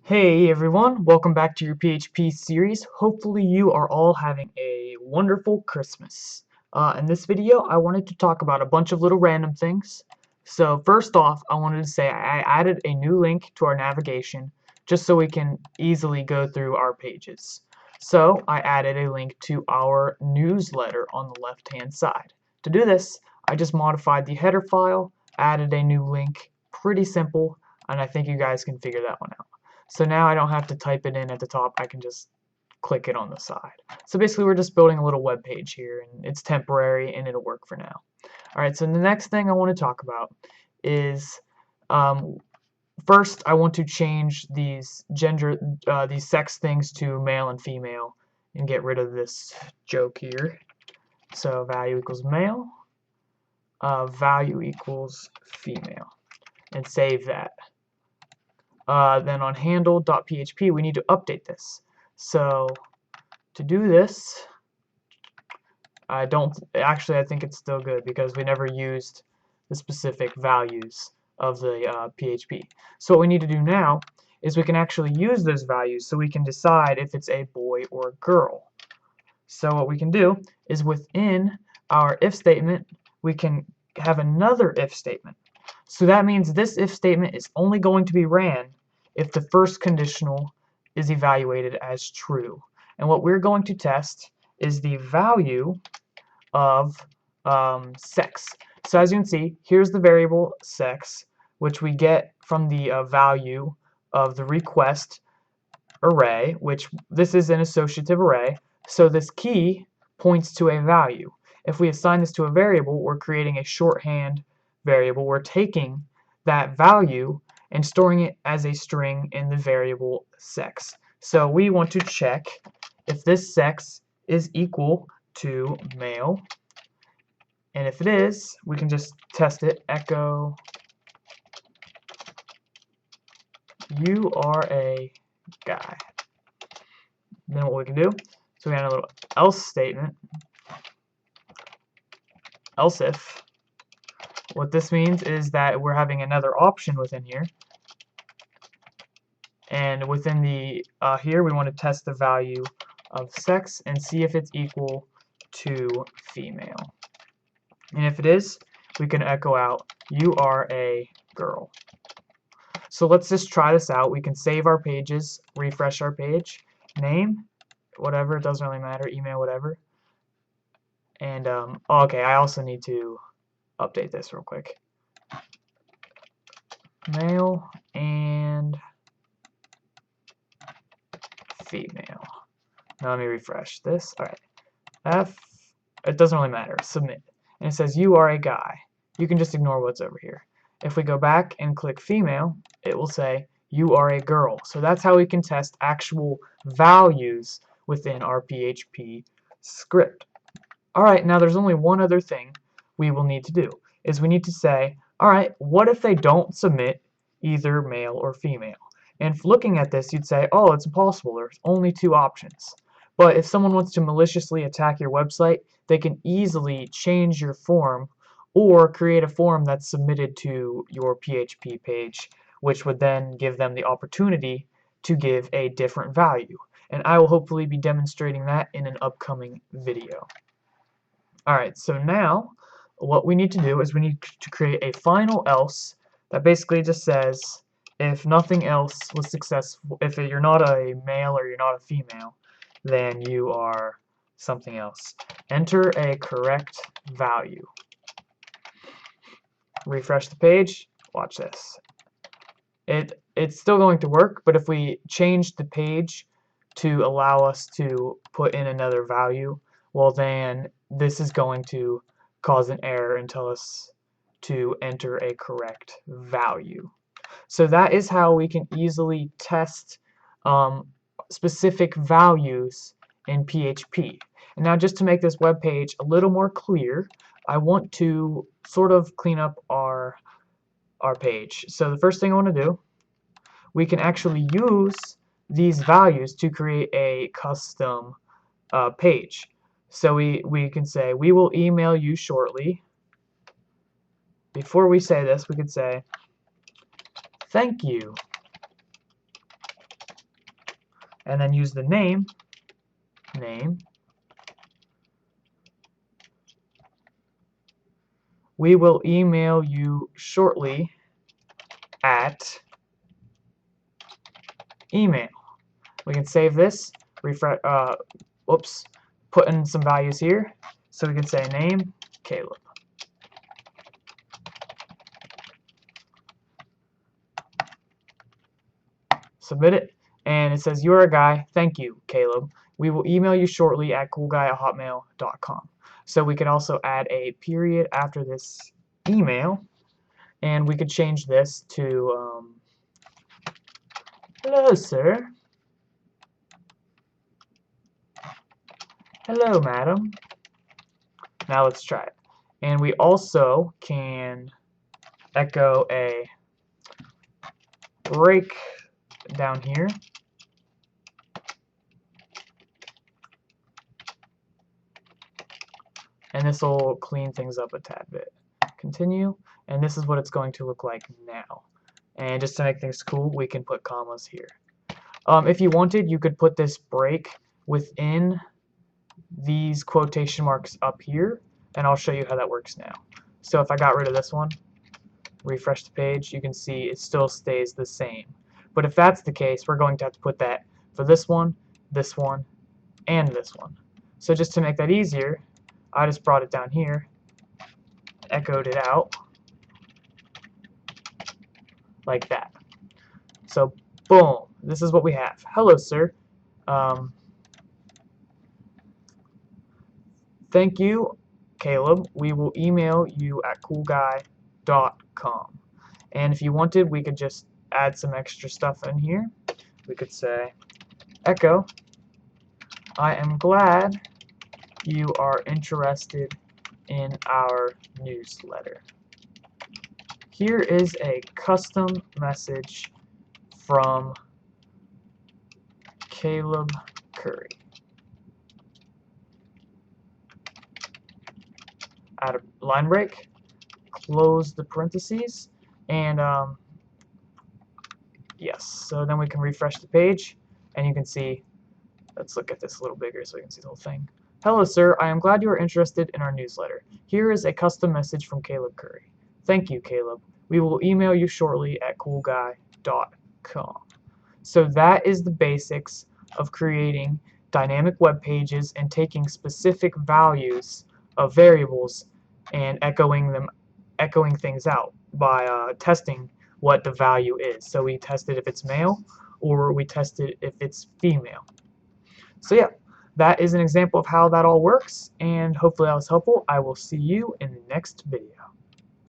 Hey everyone, welcome back to your PHP series. Hopefully you are all having a wonderful Christmas. In this video, I wanted to talk about a bunch of little random things. So first off, I wanted to say I added a new link to our navigation just so we can easily go through our pages. So I added a link to our newsletter on the left-hand side. To do this, I just modified the header file, added a new link, pretty simple, and I think you guys can figure that one out. So now I don't have to type it in at the top, I can just click it on the side. So basically we're just building a little web page here, and it's temporary and it'll work for now. Alright, so the next thing I want to talk about is first I want to change these these sex things to male and female and get rid of this joke here. So value equals male, value equals female, and save that. Then on handle.php we need to update this. So to do this, I think it's still good because we never used the specific values of the PHP. So what we need to do now is we can actually use those values so we can decide if it's a boy or a girl. So what we can do is within our if statement we can have another if statement. So that means this if statement is only going to be ran if the first conditional is evaluated as true. And what we're going to test is the value of sex. So as you can see, here's the variable sex, which we get from the value of the request array, which this is an associative array, so this key points to a value. If we assign this to a variable, we're creating a shorthand variable. We're taking that value and storing it as a string in the variable sex. So we want to check if this sex is equal to male, and if it is, we can just test it, echo you are a guy. Then what we can do, so we add a little else statement, else if. What this means is that we're having another option within here, and within the here we want to test the value of sex and see if it's equal to female. And if it is, we can echo out you are a girl. So let's just try this out. We can save our pages, refresh our page, name, whatever, it doesn't really matter, email, whatever. And okay, I also need to update this real quick. Male and female. Now let me refresh this. Alright. It doesn't really matter. Submit. And it says you are a guy. You can just ignore what's over here. If we go back and click female, it will say you are a girl. So that's how we can test actual values within our PHP script. Alright, now there's only one other thing we will need to do, is we need to say, alright, what if they don't submit either male or female? And looking at this, you'd say, oh, it's impossible, there's only two options. But if someone wants to maliciously attack your website, they can easily change your form or create a form that's submitted to your PHP page, which would then give them the opportunity to give a different value. And I will hopefully be demonstrating that in an upcoming video. Alright, so now what we need to do is we need to create a final else that basically just says if nothing else was successful, if you're not a male or you're not a female, then you are something else. Enter a correct value. Refresh the page, watch this. It's still going to work, but if we change the page to allow us to put in another value, well then this is going to cause an error and tell us to enter a correct value. So that is how we can easily test specific values in PHP. And now just to make this web page a little more clear, I want to sort of clean up our page. So the first thing I want to do, we can actually use these values to create a custom page. So we can say, we will email you shortly. Before we say this, we could say, thank you and then use the name, we will email you shortly at email. We can save this, refresh, put in some values here. So we can say name, Caleb. Submit it, and it says, "You're a guy. Thank you, Caleb. We will email you shortly at coolguy@hotmail.com." So we could also add a period after this email, and we could change this to, hello, sir. Hello, madam. Now let's try it. And we also can echo a break down here. And this will clean things up a tad bit. Continue, and this is what it's going to look like now. And just to make things cool, we can put commas here. If you wanted, you could put this break within these quotation marks up here, and I'll show you how that works now. So if I got rid of this one, refresh the page, you can see it still stays the same. But if that's the case, we're going to have to put that for this one, and this one. So just to make that easier, I just brought it down here, echoed it out, like that. So boom, this is what we have. Hello, sir. Thank you, Caleb. We will email you at coolguy.com. And if you wanted, we could just add some extra stuff in here. We could say, echo, I am glad you are interested in our newsletter. Here is a custom message from Caleb Curry. Add a line break, close the parentheses, and yes, so then we can refresh the page, and you can see, let's look at this a little bigger so we can see the whole thing. Hello, sir. I am glad you are interested in our newsletter. Here is a custom message from Caleb Curry. Thank you, Caleb. We will email you shortly at coolguy.com. So that is the basics of creating dynamic web pages and taking specific values of variables and echoing things out by testing what the value is. So we tested if it's male, or we tested if it's female. So yeah, that is an example of how that all works, and hopefully that was helpful. I will see you in the next video.